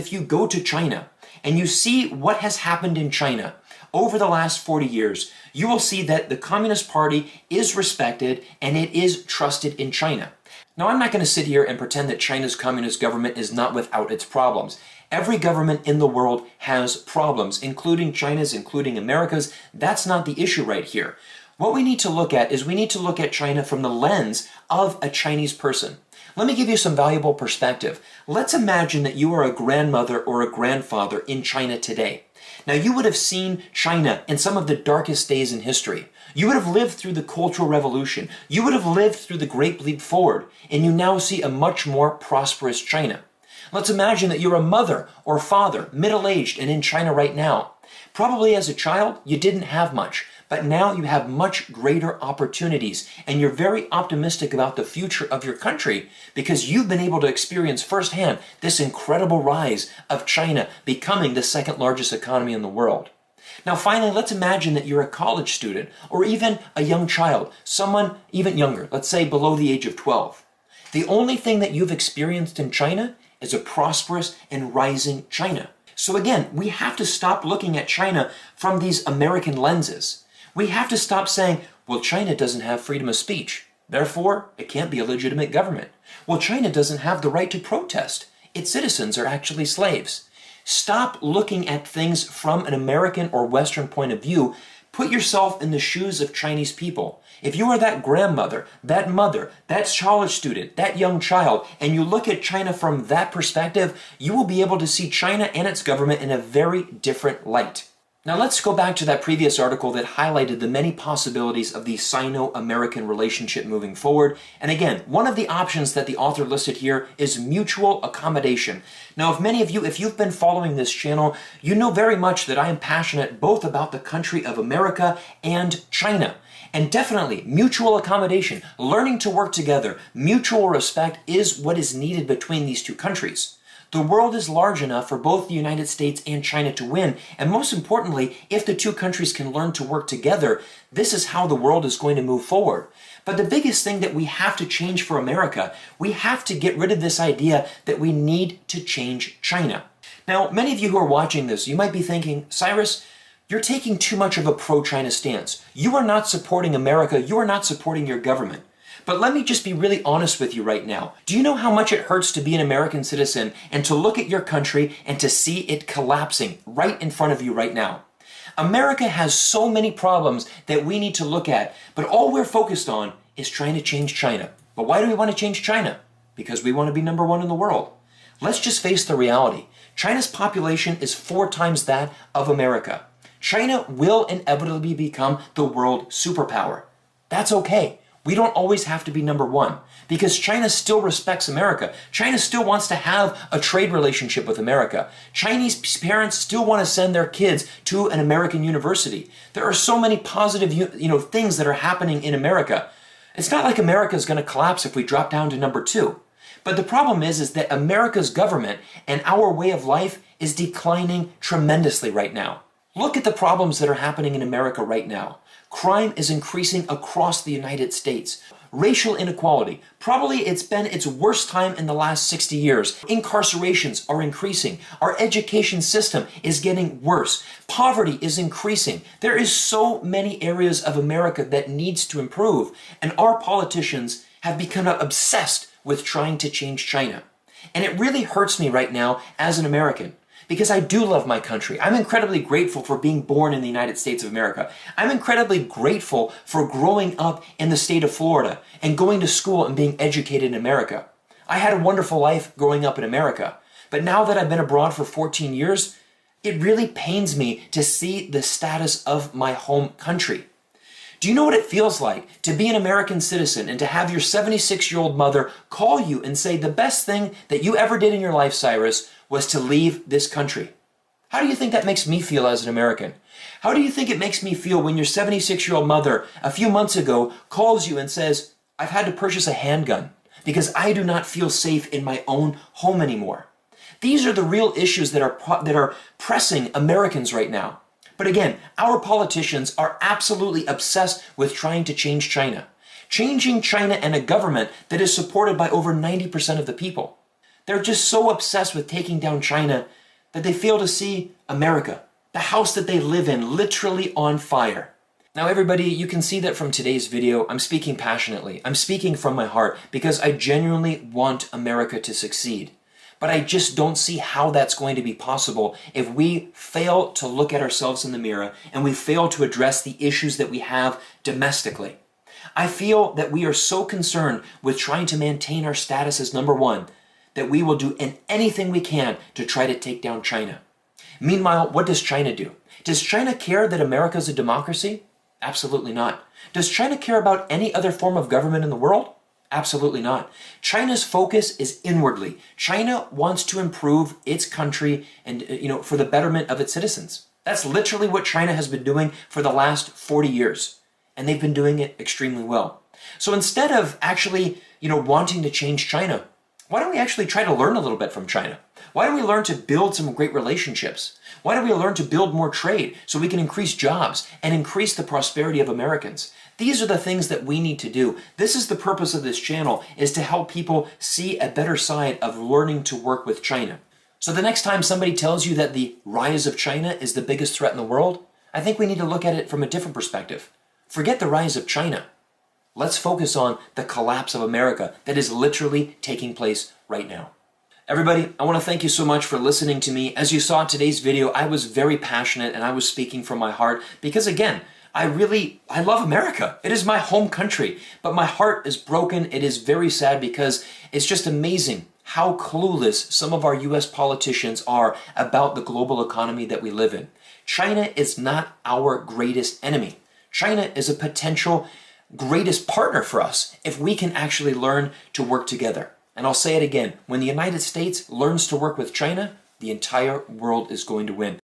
if you go to China and you see what has happened in China over the last 40 years, you will see that the Communist Party is respected and it is trusted in China. Now, I'm not going to sit here and pretend that China's communist government is not without its problems. Every government in the world has problems, including China's, including America's. That's not the issue right here. What we need to look at is we need to look at China from the lens of a Chinese person. Let me give you some valuable perspective. Let's imagine that you are a grandmother or a grandfather in China today. Now, you would have seen China in some of the darkest days in history. You would have lived through the Cultural Revolution. You would have lived through the Great Leap Forward, and you now see a much more prosperous China. Let's imagine that you're a mother or father, middle-aged and in China right now. Probably as a child, you didn't have much, but now you have much greater opportunities, and you're very optimistic about the future of your country because you've been able to experience firsthand this incredible rise of China becoming the second largest economy in the world. Now finally, let's imagine that you're a college student or even a young child, someone even younger, let's say below the age of 12. The only thing that you've experienced in China is a prosperous and rising China. So again, we have to stop looking at China from these American lenses. We have to stop saying, well, China doesn't have freedom of speech, therefore it can't be a legitimate government. Well, China doesn't have the right to protest. Its citizens are actually slaves. Stop looking at things from an American or Western point of view. Put yourself in the shoes of Chinese people. If you are that grandmother, that mother, that college student, that young child, and you look at China from that perspective, you will be able to see China and its government in a very different light. Now let's go back to that previous article that highlighted the many possibilities of the Sino-American relationship moving forward. And again, one of the options that the author listed here is mutual accommodation. Now, if you've been following this channel, you know very much that I am passionate both about the country of America and China. And definitely, mutual accommodation, learning to work together, mutual respect is what is needed between these two countries. The world is large enough for both the United States and China to win, and most importantly, if the two countries can learn to work together, this is how the world is going to move forward. But the biggest thing that we have to change for America, we have to get rid of this idea that we need to change China. Now, many of you who are watching this, you might be thinking, Cyrus, you're taking too much of a pro-China stance. You are not supporting America. You are not supporting your government. But let me just be really honest with you right now. Do you know how much it hurts to be an American citizen and to look at your country and to see it collapsing right in front of you right now? America has so many problems that we need to look at, but all we're focused on is trying to change China. But why do we want to change China? Because we want to be number one in the world. Let's just face the reality. China's population is 4 times that of America. China will inevitably become the world superpower. That's okay. We don't always have to be number one because China still respects America. China still wants to have a trade relationship with America. Chinese parents still want to send their kids to an American university. There are so many positive, things that are happening in America. It's not like America is going to collapse if we drop down to number 2. But the problem is that America's government and our way of life is declining tremendously right now. Look at the problems that are happening in America right now. Crime is increasing across the United States. Racial inequality, probably it's been its worst time in the last 60 years. Incarcerations are increasing. Our education system is getting worse. Poverty is increasing. There is so many areas of America that needs to improve, and our politicians have become obsessed with trying to change China. And it really hurts me right now as an American. Because I do love my country. I'm incredibly grateful for being born in the United States of America. I'm incredibly grateful for growing up in the state of Florida and going to school and being educated in America. I had a wonderful life growing up in America. But now that I've been abroad for 14 years, it really pains me to see the status of my home country. Do you know what it feels like to be an American citizen and to have your 76-year-old mother call you and say the best thing that you ever did in your life, Cyrus, was to leave this country? How do you think that makes me feel as an American? How do you think it makes me feel when your 76-year-old mother a few months ago calls you and says, I've had to purchase a handgun because I do not feel safe in my own home anymore? These are the real issues that are pressing Americans right now. But again, our politicians are absolutely obsessed with trying to change China. Changing China and a government that is supported by over 90% of the people. They're just so obsessed with taking down China that they fail to see America, the house that they live in, literally on fire. Now everybody, you can see that from today's video, I'm speaking passionately. I'm speaking from my heart because I genuinely want America to succeed. But I just don't see how that's going to be possible if we fail to look at ourselves in the mirror and we fail to address the issues that we have domestically. I feel that we are so concerned with trying to maintain our status as number one that we will do anything we can to try to take down China. Meanwhile, what does China do? Does China care that America is a democracy? Absolutely not. Does China care about any other form of government in the world? Absolutely not. China's focus is inwardly. China wants to improve its country and, for the betterment of its citizens. That's literally what China has been doing for the last 40 years. And they've been doing it extremely well. So instead of actually, wanting to change China, why don't we actually try to learn a little bit from China? Why don't we learn to build some great relationships? Why don't we learn to build more trade so we can increase jobs and increase the prosperity of Americans? These are the things that we need to do. This is the purpose of this channel, is to help people see a better side of learning to work with China. So the next time somebody tells you that the rise of China is the biggest threat in the world, I think we need to look at it from a different perspective. Forget the rise of China. Let's focus on the collapse of America that is literally taking place right now. Everybody, I want to thank you so much for listening to me. As you saw in today's video, I was very passionate and I was speaking from my heart because, again, I love America. It is my home country, but my heart is broken. It is very sad because it's just amazing how clueless some of our US politicians are about the global economy that we live in. China is not our greatest enemy. China is a potential greatest partner for us if we can actually learn to work together. And I'll say it again, when the United States learns to work with China, the entire world is going to win.